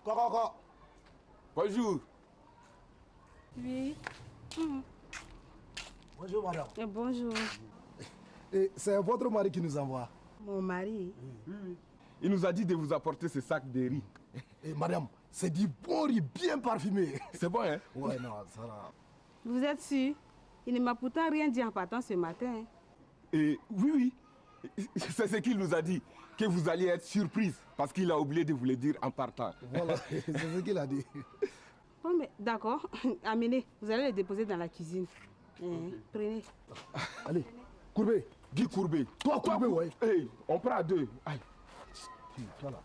Coco. Bonjour. Oui. Bonjour, madame. Bonjour. Et c'est votre mari qui nous envoie. Mon mari? Oui. Il nous a dit de vous apporter ce sac de riz. Et madame, c'est du bon riz bien parfumé. C'est bon, hein? Ouais, non, ça va. Vous êtes sûr? Il ne m'a pourtant rien dit en partant ce matin. Et oui. C'est ce qu'il nous a dit. Que vous alliez être surprise. Parce qu'il a oublié de vous le dire en partant. Voilà, c'est ce qu'il a dit. Bon, mais d'accord. Amenez. Vous allez le déposer dans la cuisine. Prenez. Allez, Courbet. Guy Courbet. Toi, Courbet, ouais. Hey, on prend à deux. Aïe. Voilà.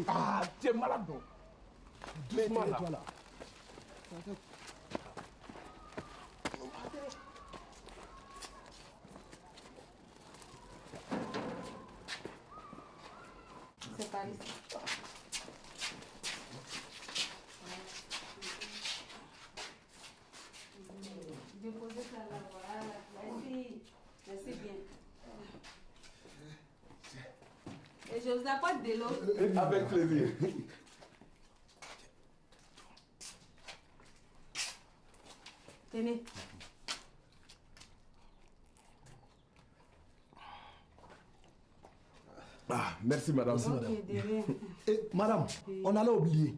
Ah, tu es malade, non? Doucement, là. Toi, là. C'est par ici. Déposez ça là, voilà. Merci bien. Et je vous apporte de l'eau. Avec plaisir. Tenez. Ah, merci madame. Ok, de rien. Et madame, on allait oublier.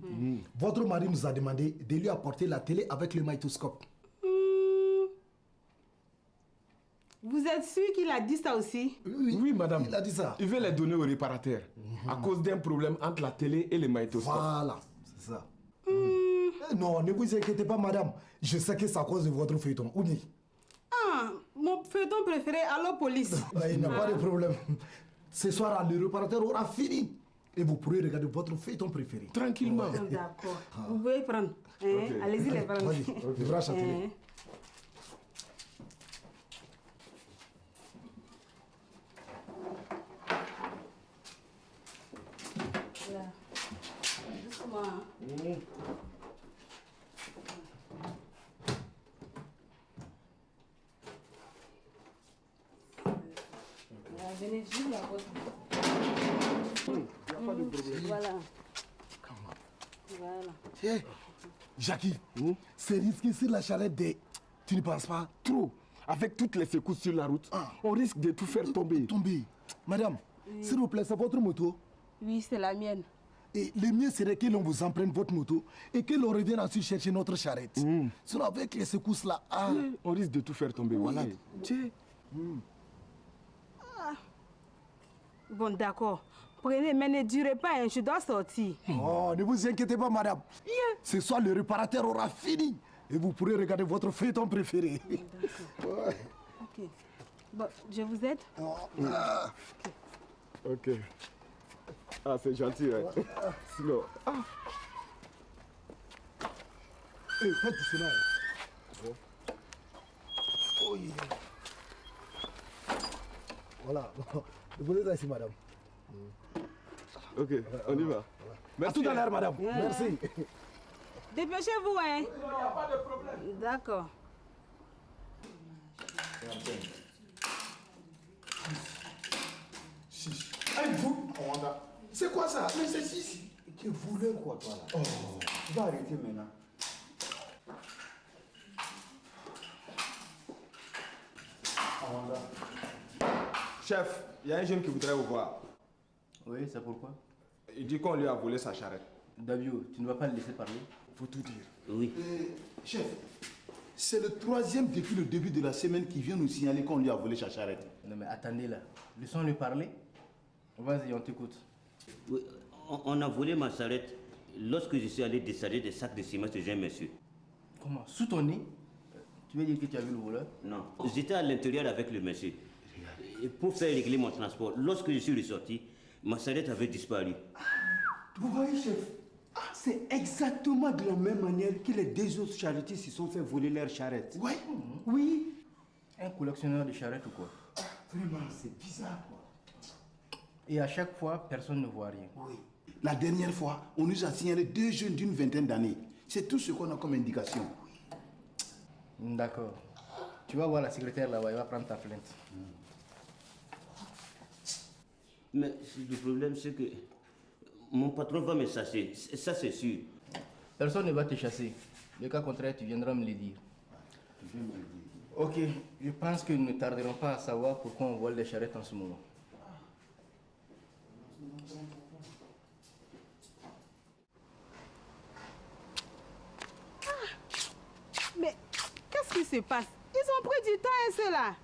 Votre mari nous a demandé de lui apporter la télé avec le magnétoscope. Vous êtes sûr qu'il a dit ça aussi? Oui, madame. Il a dit ça. Il veut les donner au réparateur. À cause d'un problème entre la télé et le magnétoscope. Voilà, c'est ça. Non, ne vous inquiétez pas, madame. Je sais que c'est à cause de votre feuilleton. Ouni. Ah, mon feuilleton préféré, alors police. Il n'y a pas de problème. Ce soir, le réparateur aura fini. Et vous pourrez regarder votre feuilleton préféré. Tranquillement. D'accord. Vous pouvez prendre. Okay. Allez-y, les prendre. Vas-y, branche la télé. Voilà. Doucement. Venez, je la votre. Il n'y a pas de problème. Voilà. Voilà. Hey, Jackie, c'est risqué sur la charrette des... Tu ne penses pas? Trop. Avec toutes les secousses sur la route, on risque de tout faire tomber. Madame, s'il vous plaît, c'est votre moto? Oui, c'est la mienne. Et le mieux serait que l'on vous emprunte votre moto et que l'on revienne ensuite chercher notre charrette. Sinon, avec les secousses là, on risque de tout faire tomber. Voilà. Tiens. Bon, d'accord. Prenez, mais ne durez pas, hein, je dois sortir. Oh, ne vous inquiétez pas, madame. Ce soir, le réparateur aura fini. Et vous pourrez regarder votre feuilleton préféré. D'accord. Ok. Bon, je vous aide. Ok. Ah, c'est gentil, hein. Sinon... Faites cela. Oui. Voilà. Vous êtes ici, madame. Ok, on y va. Merci. À tout à l'heure, madame. Merci. Dépêchez-vous, hein. Il n'y a pas de problème. D'accord. Vous, c'est quoi ça? Mais c'est 6. Tu voulais quoi, toi, là? Tu vas arrêter maintenant. Chef, il y a un jeune qui voudrait vous voir. Oui, c'est pourquoi? Il dit qu'on lui a volé sa charrette. Davio, tu ne vas pas le laisser parler? Faut tout dire. Oui. Chef, c'est le 3e depuis le début de la semaine qui vient nous signaler qu'on lui a volé sa charrette. Non mais attendez là. Laissons-lui parler. Vas-y, on t'écoute. Oui, on a volé ma charrette lorsque je suis allé décharger des sacs de ciment chez un monsieur. Comment? Sous ton nez? Tu veux dire que tu as vu le voleur? Non, j'étais à l'intérieur avec le monsieur. Et pour faire régler mon transport, lorsque je suis ressorti, ma charrette avait disparu. Vous voyez, chef? C'est exactement de la même manière que les deux autres charrettiers se sont fait voler leur charrette. Ouais. Oui. Un collectionneur de charrettes ou quoi? Vraiment, c'est bizarre, quoi. Et à chaque fois, personne ne voit rien. Oui. La dernière fois, on nous a signalé 2 jeunes d'une vingtaine d'années. C'est tout ce qu'on a comme indication. D'accord. Tu vas voir la secrétaire là-bas, elle va prendre ta plainte. Mais le problème, c'est que mon patron va me chasser, ça c'est sûr. Personne ne va te chasser. Le cas contraire, tu viendras me le dire. Ok, je pense que nous ne tarderons pas à savoir pourquoi on vole les charrettes en ce moment. Mais qu'est-ce qui se passe? Ils ont pris du temps, hein, ceux-là.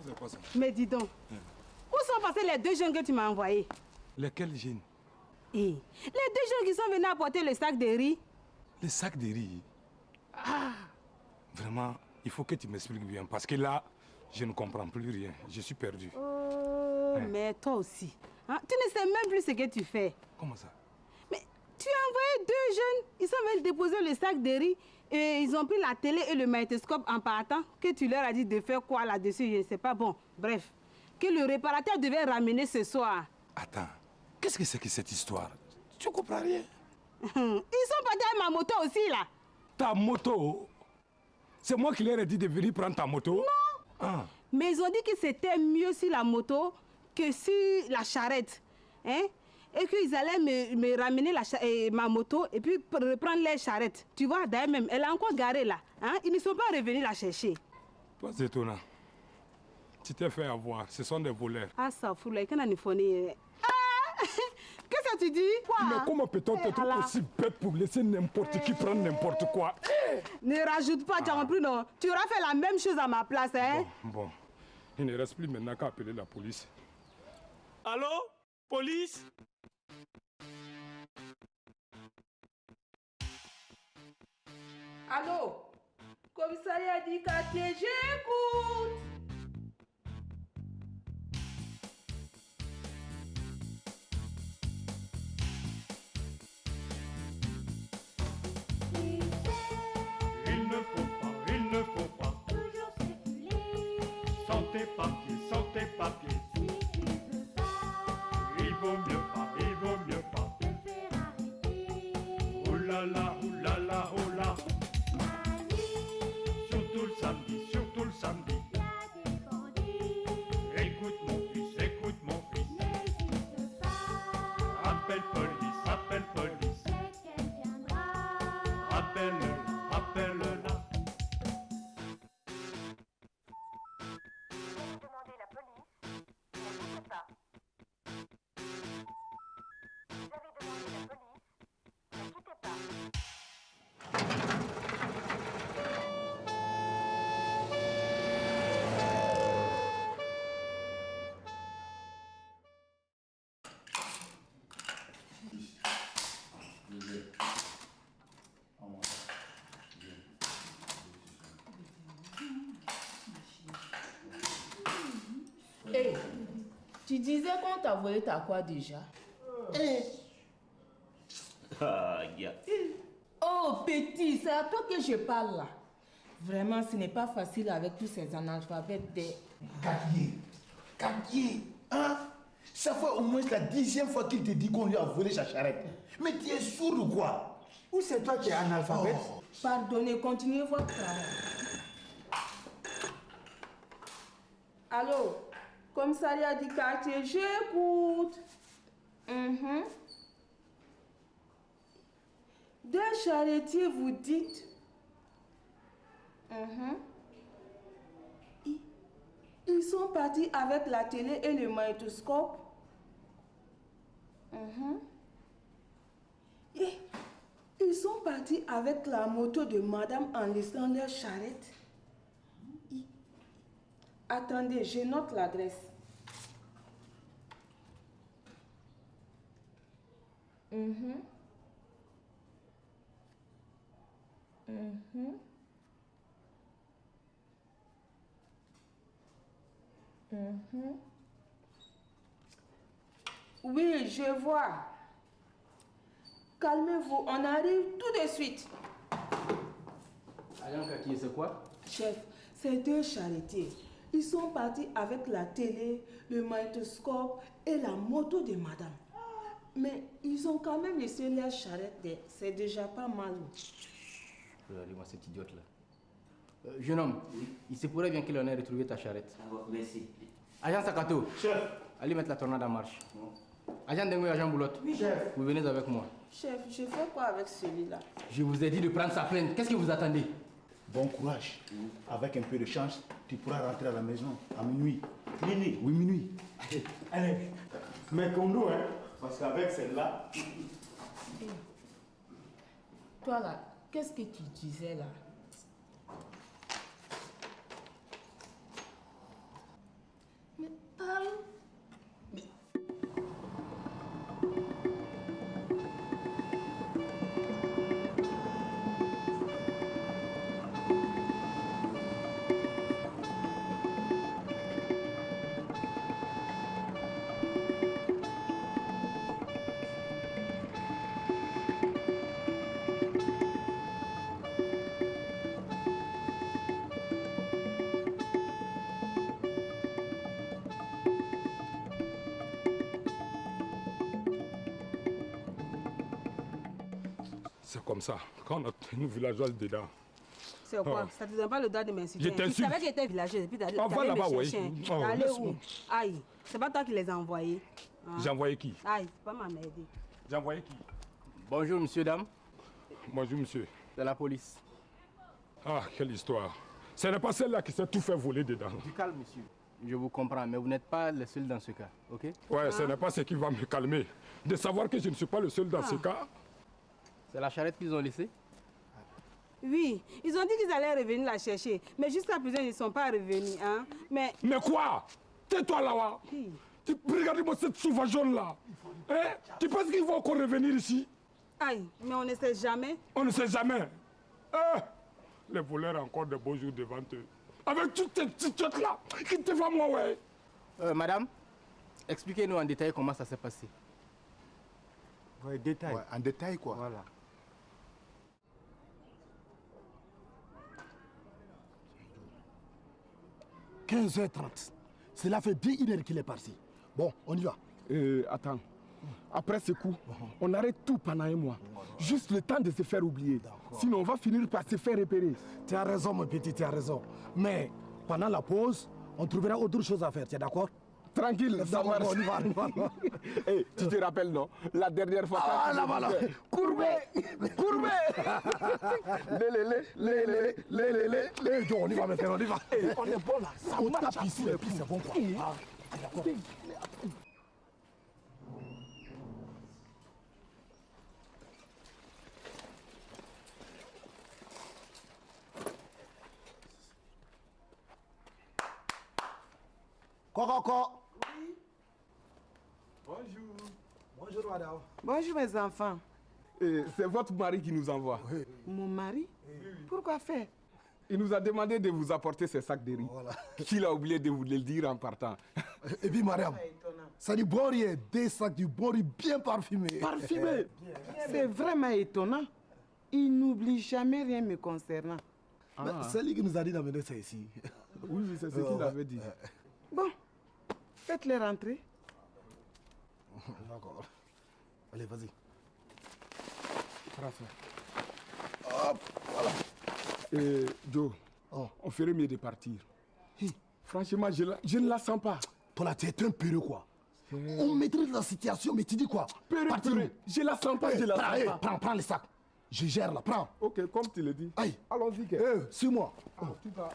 C'est quoi ça? Mais dis donc, où sont passés les deux jeunes que tu m'as envoyés? Lesquels jeunes? Les deux jeunes qui sont venus apporter le sac de riz. Les sacs de riz. Ah! Vraiment, il faut que tu m'expliques bien parce que là, je ne comprends plus rien. Je suis perdu. Oh, mais toi aussi. Hein? Tu ne sais même plus ce que tu fais. Comment ça? Mais tu as envoyé deux jeunes, ils sont venus déposer le sac de riz et ils ont pris la télé et le magnétoscope en partant. Que tu leur as dit de faire quoi là-dessus, je ne sais pas. Bon, bref, que le réparateur devait ramener ce soir. Attends, qu'est-ce que c'est que cette histoire? Tu ne comprends rien? Ils sont partis avec ma moto aussi là. Ta moto? C'est moi qui leur ai dit de venir prendre ta moto? Non. Ah. Mais ils ont dit que c'était mieux sur la moto que sur la charrette. Hein? Et qu'ils allaient me ramener ma moto et puis reprendre les charrettes. Tu vois, d'ailleurs même, elle est encore garée là. Hein? Ils ne sont pas revenus la chercher. Toi, c'est étonnant. Tu t'es fait avoir. Ce sont des voleurs. Ah, ça fout là. Qu'est-ce que tu dis? Quoi? Mais comment peut-on être Allah. aussi bête pour laisser n'importe qui prendre n'importe quoi? Ne rajoute pas, tu as compris, non? Tu auras fait la même chose à ma place, hein? Bon. Il ne reste plus maintenant qu'à appeler la police. Allô? Police? Allô? Commissariat du quartier, j'écoute. Il ne faut pas toujours circuler. sans tes papiers, sans tes papiers. Si tu veux pas Il vaut mieux pas, il vaut mieux pas. te faire arrêter, Oh là là, oh là là, oh là. la nuit, Surtout le samedi, surtout le samedi. la défendue. Écoute mon fils, écoute mon fils. N'hésite pas, Appelle police, appelle police. c'est qu'elle viendra. Appelle-la, appelle-la. Demandez la police, n'écoutez pas. Vous avez demandé la police, ne quittez pas. Hey, tu disais qu'on t'a volé ta quoi déjà? Ah, gars. Oh, petit, c'est à toi que je parle là. Vraiment, ce n'est pas facile avec tous ces analphabètes des... Gagné, hein? Ça fait au moins la 10e fois qu'il te dit qu'on lui a volé sa charrette. Mais tu es sourd ou quoi? Ou c'est toi qui es analphabète? Pardonnez, continuez votre travail. Allô, commissariat du quartier, j'écoute. Deux charretiers, vous dites. Ils sont partis avec la télé et le magnétoscope. Et ils sont partis avec la moto de madame en laissant leur charrette. Attendez, je note l'adresse. Oui, je vois. Calmez-vous, on arrive tout de suite. Alain Kaki, c'est quoi? Chef, c'est deux charretiers. Ils sont partis avec la télé, le magnétoscope et la moto de madame. Mais ils ont quand même laissé leur charrette. C'est déjà pas mal. Regardez-moi cette idiote-là. Jeune homme, il se pourrait bien qu'il en ait retrouvé ta charrette. Merci. Agent Sakato. Chef. Allez mettre la tornade en marche. Agent Dengo et agent Boulotte. Oui, chef. Vous venez avec moi. Chef, je fais quoi avec celui-là? Je vous ai dit de prendre sa plainte. Qu'est-ce que vous attendez? Bon courage. Avec un peu de chance, tu pourras rentrer à la maison à minuit. Minuit? Oui, minuit. Allez, mais comme nous, hein, parce qu'avec celle-là... Toi là, qu'est-ce que tu disais là? Mais parle. C'est comme ça. Quand on a une villageoise dedans. C'est quoi? Ça te donne pas le droit de m'insulter. Je t'insulte. Tu savais qu'il était villageois et puis d'aller On va là-bas, oui. T'es allé où? Aïe, c'est pas toi qui les as envoyés. Hein? J'ai envoyé qui? Aïe, c'est pas m'emmerder. J'ai envoyé qui? Bonjour, monsieur, dame. Bonjour, monsieur. C'est la police. Ah, quelle histoire. Ce n'est pas celle-là qui s'est tout fait voler dedans. Du calme, monsieur. Je vous comprends, mais vous n'êtes pas le seul dans ce cas, ok? Ouais, ce n'est pas ce qui va me calmer. De savoir que je ne suis pas le seul dans ce cas. C'est la charrette qu'ils ont laissée? Oui, ils ont dit qu'ils allaient revenir la chercher. Mais jusqu'à présent, ils ne sont pas revenus. Hein? Mais quoi? Tais-toi là-bas. Regarde-moi cette sauvageonne-là. Hein? Tu penses qu'ils vont encore revenir ici? Aïe, mais on ne sait jamais. On ne sait jamais. Les voleurs ont encore de beaux jours devant eux. Avec toutes ces petites têtes-là, qui te font moi, ouais. Madame, expliquez-nous en détail comment ça s'est passé. Ouais, détail. Ouais, en détail, quoi. Voilà. « 15h30. Cela fait bien 1 heure qu'il est parti. Bon, on y va. Attends. Après ce coup, on arrête tout pendant un mois. Juste le temps de se faire oublier. Sinon, on va finir par se faire repérer. Tu as raison, mon petit, tu as raison. Mais pendant la pause, on trouvera autre chose à faire. Tu es d'accord? Tranquille, ça marche. On y va. Hey, tu te rappelles, non? La dernière fois... Ah, là, voilà. Courbé. On y va maintenant, on y va. On est bon là. Ça on tape ici et puis c'est bon quoi. Ah, d'accord. Coco. Bonjour. Bonjour madame. Bonjour mes enfants. C'est votre mari qui nous envoie. Oui. Mon mari? Pourquoi faire? Il nous a demandé de vous apporter ces sacs de riz. Voilà. Qu'il a oublié de vous le dire en partant. Et puis madame, c'est du bon riz, des sacs du bon riz bien parfumé. Parfumé? C'est vraiment étonnant. Il n'oublie jamais rien me concernant. C'est lui qui nous a dit d'amener ça ici. Oui, c'est ce qu'il avait dit. Bon, faites-les rentrer. D'accord. Allez, vas-y. Parfait. Hop, voilà. Joe, on ferait mieux de partir. Franchement, je ne la sens pas. Toi là, tu es un peureux quoi. On maîtrise la situation, mais tu dis quoi? Peureux. Je la sens pas, je la sens pas. Prends les sacs. Je gère là, prends. Ok, comme tu le dis. Aïe. Allons-y. Suis-moi. Tu vas.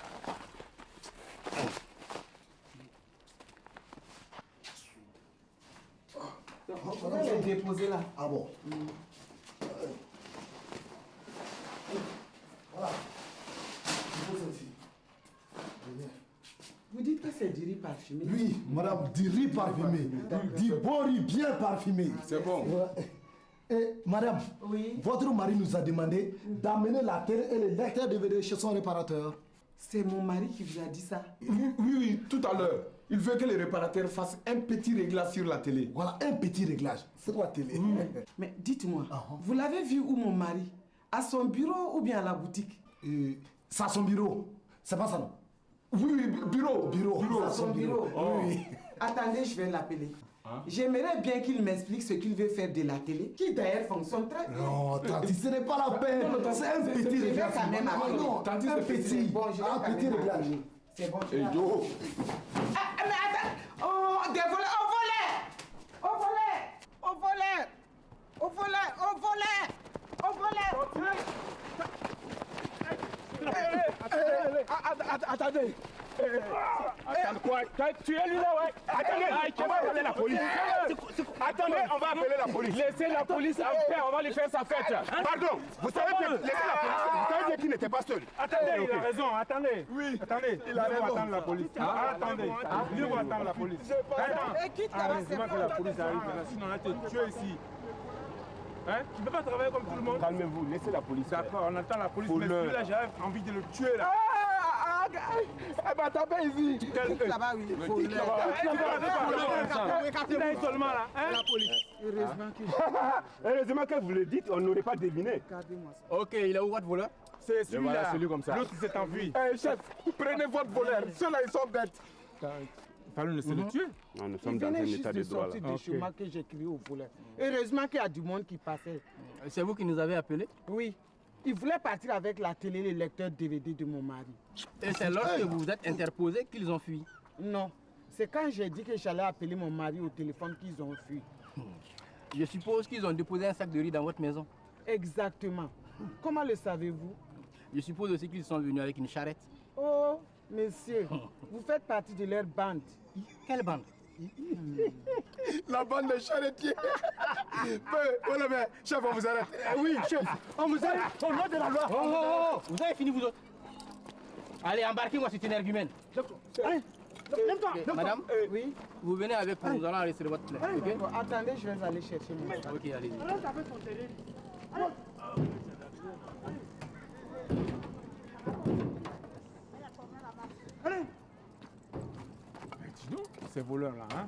On va les déposer là. Ah bon? Voilà. Vous dites que c'est du riz parfumé? Oui, madame, du riz parfumé. Du bon riz bien parfumé. C'est bon. Et madame, oui. Votre mari nous a demandé d'amener la télé et le lecteur DVD chez son réparateur. C'est mon mari qui vous a dit ça? Oui, tout à l'heure. Il veut que le réparateur fasse un petit réglage sur la télé. Voilà, un petit réglage. C'est quoi télé? Mais dites-moi, vous l'avez vu où mon mari? À son bureau ou bien à la boutique? C'est à son bureau. C'est pas ça non? Oui, bureau. À son bureau. Oui. Attendez, je vais l'appeler. J'aimerais bien qu'il m'explique ce qu'il veut faire de la télé, qui d'ailleurs fonctionne très bien. Non, Tanti, ce n'est pas la peine. C'est un petit réglage. quand même appeler. Non, Tanti, c'est petit. Bon, je vais quand petit même réglage. appeler. C'est bon, je vais Et appeler. Joe. Ah, mais attends. Oh, des voleurs, au volet. Attendez. Attends quoi? Tu es lui là, ouais. Attendez, on va appeler la police. Attendez, on va appeler la police. Laissez la police en paix, on va lui faire sa fête. Pardon, vous savez bien, laissez la police. Vous savez bien qu'il n'était pas seul. Attendez, il a raison, attendez. Oui, attendez, il a raison. Attendre la police. Attendez, lui va attendre la police. Attends, c'est moi que la police arrive, sinon on va te tuer ici. Hein? Tu ne peux pas travailler comme tout le monde. Calmez-vous, laissez la police. D'accord, on attend la police, mais celui-là, j'avais envie de le tuer là. Eh ben, t'as pas ici. Là-bas, oui. Il seulement là. La police. Heureusement que vous le dites, on n'aurait pas deviné. Regardez-moi ça. Ok, il a où votre voleur? C'est celui-là. Voilà, celui comme ça. L'autre s'est enfui. Eh, chef, prenez votre voleur. Ceux-là, ils sont bêtes. Il fallait laisser le tuer. Non, nous Il sommes dans un venait juste état de de droit. sortir du chemin que j'ai crié au voleur. Heureusement qu'il y a du monde qui passait. C'est vous qui nous avez appelés? Oui. Il voulait partir avec la télé et le lecteur DVD de mon mari. Et c'est lorsque vous vous êtes interposé qu'ils ont fui? Non. C'est quand j'ai dit que j'allais appeler mon mari au téléphone qu'ils ont fui. Je suppose qu'ils ont déposé un sac de riz dans votre maison. Exactement. Comment le savez-vous? Je suppose aussi qu'ils sont venus avec une charrette. Oh, monsieur, vous faites partie de leur bande. Quelle bande? La bande des charretiers. Voilà, mais chef, on vous arrête. Oui, chef, on vous arrête. Au nom de la loi. Oh, vous avez fini vous autres? Allez, embarquez-moi, c'est une argument. Madame, oui, vous venez avec nous, nous allons arrêter votre plainte. Okay? Attendez, je vais aller chercher mon sac. Ok, allez. Dis donc, ces voleurs-là, hein?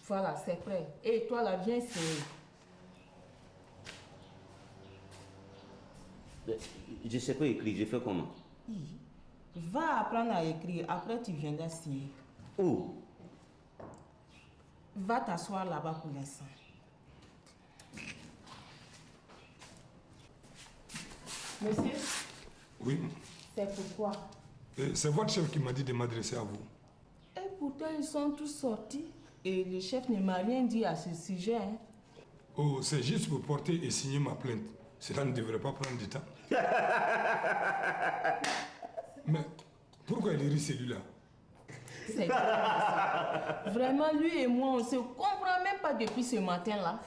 Voilà, c'est prêt. Et toi là, viens signer. Je ne sais pas écrire, je fais comment? Va apprendre à écrire, après tu viendras signer. Où? Va t'asseoir là-bas pour l'instant. Monsieur, Oui, c'est pourquoi? c'est votre chef qui m'a dit de m'adresser à vous. Et pourtant, ils sont tous sortis. Et le chef ne m'a rien dit à ce sujet. Hein. Oh, c'est juste pour porter et signer ma plainte. Cela ne devrait pas prendre du temps. Mais pourquoi il rit celui-là? C'est ça. Vraiment, lui et moi, on ne se comprend même pas depuis ce matin-là.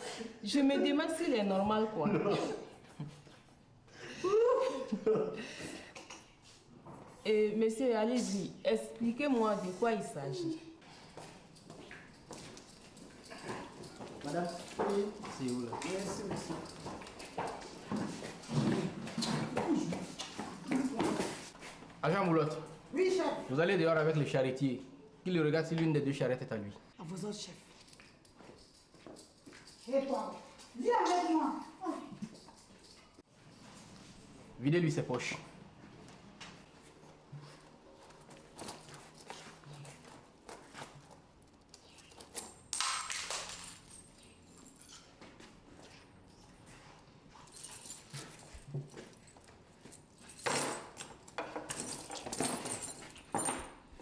Je me demande s'il est normal, quoi. Et monsieur, allez-y, expliquez-moi de quoi il s'agit. Madame, c'est où là? Merci, monsieur. Agent Moulotte. Oui, chef. Vous allez dehors avec le charretier. Qu'il regarde si l'une des deux charrettes est à lui. À vos autres, chef. Et toi, viens avec moi. Videz-lui ses poches.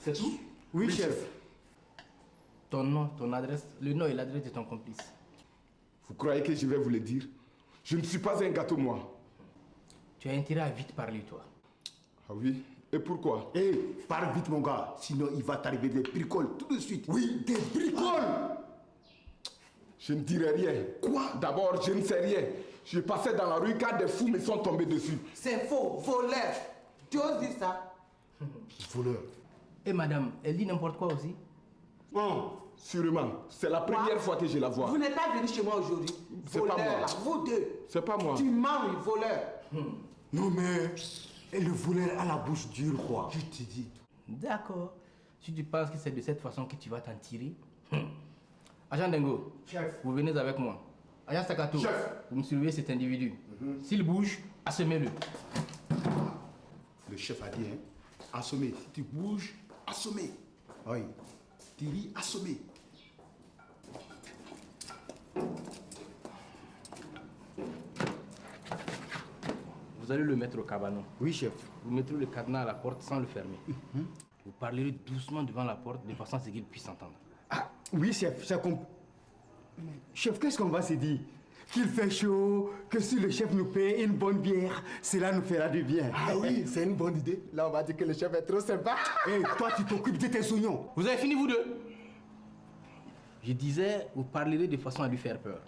C'est tout? Oui, chef. Ton nom, ton adresse, le nom et l'adresse de ton complice. Vous croyez que je vais vous le dire? Je ne suis pas un gâteau, moi. Tu as intérêt à vite parler, toi. Ah oui? Et pourquoi? Hé, parle vite, mon gars. Sinon, il va t'arriver des bricoles tout de suite. Oui, des bricoles! Je ne dirai rien. Quoi? D'abord, je ne sais rien. Je passais dans la rue car des fous me sont tombés dessus. C'est faux, voleur. Tu oses dire ça? Voleur. Et madame, elle dit n'importe quoi aussi? Non, sûrement. C'est la première fois que je la vois. Vous n'êtes pas venu chez moi aujourd'hui. C'est pas moi. Vous deux. C'est pas moi. Tu mens, voleur. Non, mais... Et le voleur a la bouche dure, quoi. Je te dis. D'accord. Si tu penses que c'est de cette façon que tu vas t'en tirer... Agent Dengo, chef, vous venez avec moi. Agent Sakato, chef, vous me surveillez cet individu. S'il bouge, assommez-le. Le chef a dit, hein, assommer. Si tu bouges, assommer. Oui. Thierry, assommer. Vous allez le mettre au cabanon. Oui, chef. Vous mettrez le cadenas à la porte sans le fermer. Vous parlerez doucement devant la porte de façon à ce qu'il puisse entendre. Ah, oui, chef, j'ai compris. Chef, qu'est-ce qu'on va se dire? Qu'il fait chaud, que si le chef nous paie une bonne bière, cela nous fera du bien. Ah oui, c'est une bonne idée. Là, on va dire que le chef est trop sympa. Et toi, tu t'occupes de tes oignons. Vous avez fini, vous deux? Je disais, vous parlerez de façon à lui faire peur.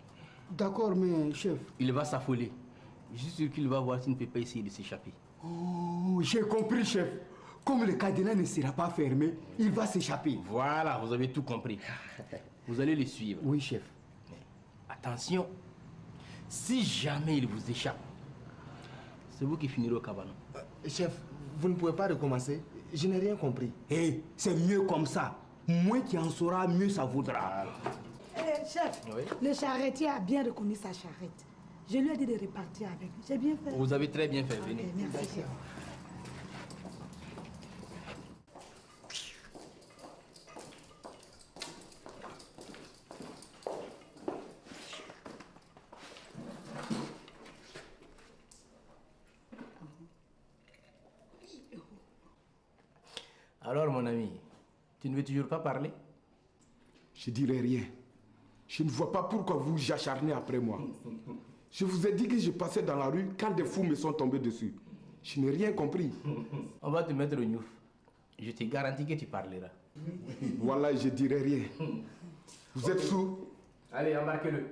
D'accord, mais chef... Il va s'affoler. Je suis sûr qu'il va voir s'il ne peut pas essayer de s'échapper. Oh, j'ai compris, chef. Comme le cadenas ne sera pas fermé, il va s'échapper. Voilà, vous avez tout compris. Vous allez le suivre. Oui, chef. Mais attention, si jamais il vous échappe, c'est vous qui finirez au cabanon. Chef, vous ne pouvez pas recommencer. Je n'ai rien compris. Hé, c'est mieux comme ça. Moins tu en sauras, mieux ça vaudra. Chef, Oui. le charretier a bien reconnu sa charrette. Je lui ai dit de repartir avec lui. J'ai bien fait. Vous avez très bien fait, venez. Ok, merci, chef. Alors, mon ami, tu ne veux toujours pas parler? Je dirai rien. Je ne vois pas pourquoi vous vous acharnez après moi. Je vous ai dit que je passais dans la rue quand des fous me sont tombés dessus. Je n'ai rien compris. On va te mettre au gnouf. Je te garantis que tu parleras. Voilà, je dirai rien. Vous êtes sous? Allez, embarquez-le.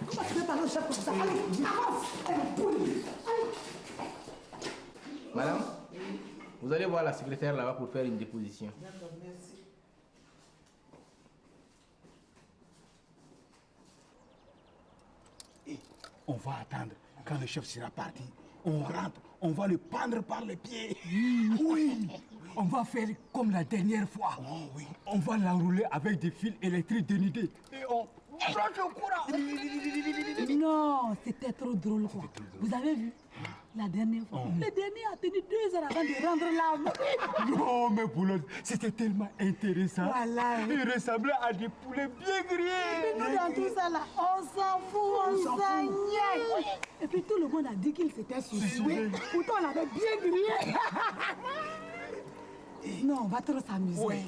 Comment tu peux parler au chef comme ça? Allez, avance. Allez. Madame, vous allez voir la secrétaire là-bas pour faire une déposition. D'accord, merci. On va attendre. Quand le chef sera parti, on rentre, on va le prendre par les pieds. Oui, on va faire comme la dernière fois. Oh, oui. On va l'enrouler avec des fils électriques dénudés. Et on bloque au courant. Non, c'était trop drôle quoi. Vous avez vu? La dernière fois, le dernier a tenu 2 heures avant de rendre l'âme. Non, mais Boulogne, c'était tellement intéressant. Voilà. Il ressemblait à des poulets bien grillés. Et nous, dans tout ça là, on s'en fout, on s'en niaque. Et puis tout le monde a dit qu'il s'était suicidé. Pourtant, on l'avait bien grillé. Non, on va trop s'amuser. Oui.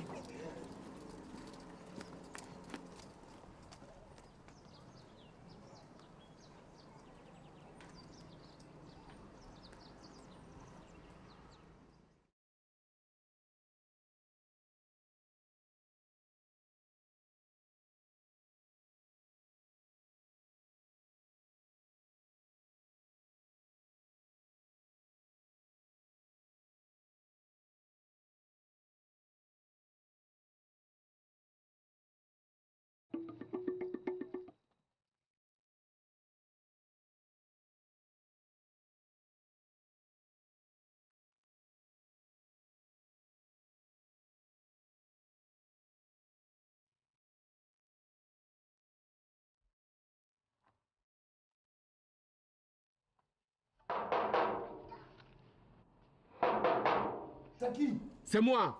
C'est qui? C'est moi.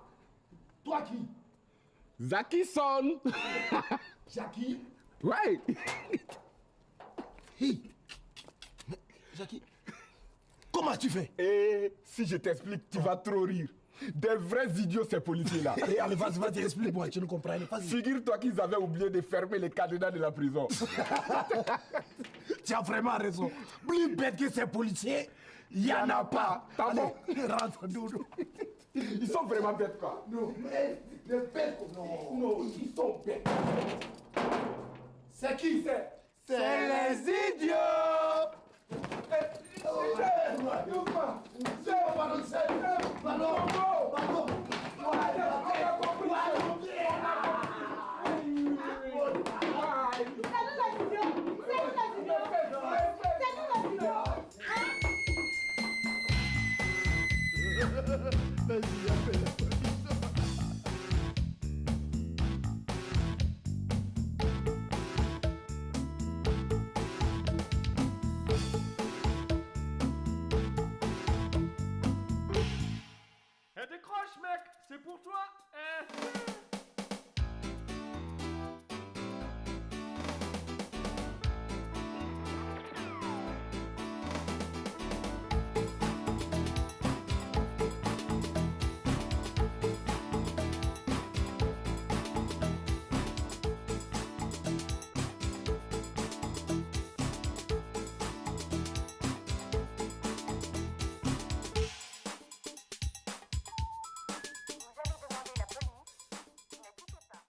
Toi qui? Zaki sonne. Jackie? Ouais. Hey. Mais, Jackie, comment tu fais? Et si je t'explique, tu vas trop rire. Des vrais idiots, ces policiers-là. Et allez, vas-y, explique-moi, tu ne comprends pas. Figure-toi qu'ils avaient oublié de fermer les cadenas de la prison. Tu as vraiment raison. Plus bête que ces policiers, il n'y en a pas. T'as bon? Rentre, Doudou. Ils sont vraiment bêtes, quoi. Non, mais les bêtes, non, ils sont bêtes. C'est qui c'est? C'est les idiots. Vas-y, c'est pour toi.